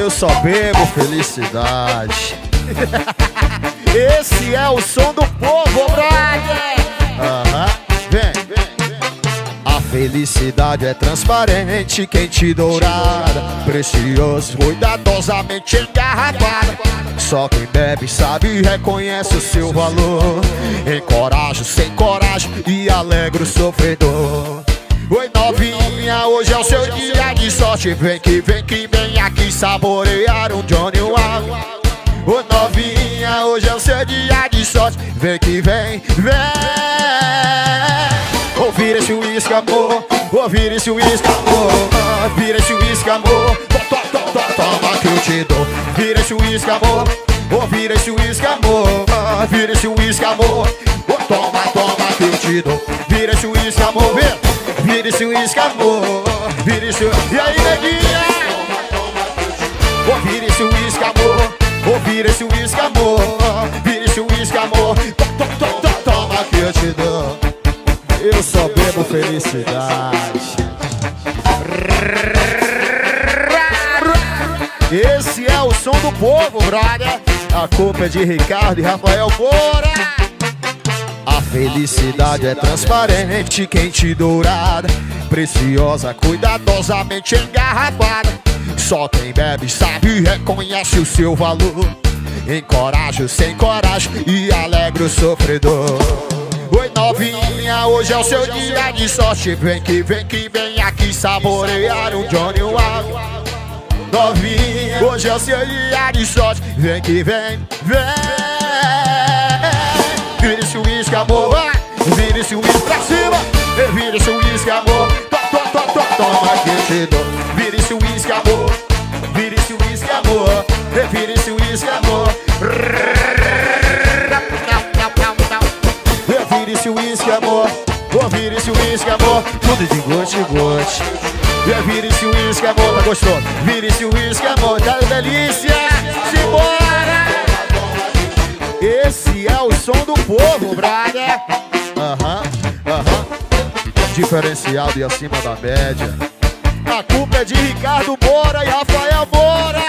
Eu só bebo felicidade. Esse é o som do povo, brother. Vem. A felicidade é transparente, quente e dourada, precioso, cuidadosamente engarrafada. Só quem bebe sabe e reconhece o seu valor. Encorajo sem coragem e alegro o sofredor. Oi novinha, hoje é o seu dia de sorte. Vem aqui saborear um Johnny Walker. Ô novinha, hoje é o seu dia de sorte. Vem. Ouvir esse uísque, amor. Ouvir esse uísque, amor. Vira esse uísque, amor. Toma que eu te dou. Vira esse uísque, amor. Ouvir esse uísque, amor. Vira esse uísque, amor. Toma que eu te dou. Vira esse uísque, amor. Vira esse uísque, amor. Vira esse... E aí, neguinha? Ouvir esse uísque, amor. Ouvir esse uísque, amor. Vira esse uísque, amor. Toma que eu te dou. Eu só bebo felicidade. Esse é o som do povo, brother. A culpa é de Ricardo e Rafael Moura. A felicidade é transparente, quente e dourada, preciosa, cuidadosamente engarrafada. Só quem bebe sabe e reconhece o seu valor. Encorajo sem coragem e alegre o sofredor. Oi novinha, hoje é o seu dia de sorte. Vem aqui saborear um Johnny Walker. Novinha, hoje é o seu dia de sorte. Vem. Vira esse uísque, amor. Vira esse uísque pra cima. Vira esse uísque, amor. Toma que eu te dou. Vira esse uísque, amor. Vira esse uísque, amor. Vira esse uísque, amor. Vira esse uísque, amor. Vira esse uísque, amor. Tudo de gote. Vira esse uísque, amor. Tá gostoso? Vira esse uísque, amor. Tá delícia. Simbora! Esse é o som do povo, brother. Diferenciado e acima da média. A culpa é de Ricardo Moura e Rafael Moura.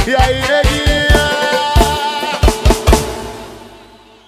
E aí, neguinho?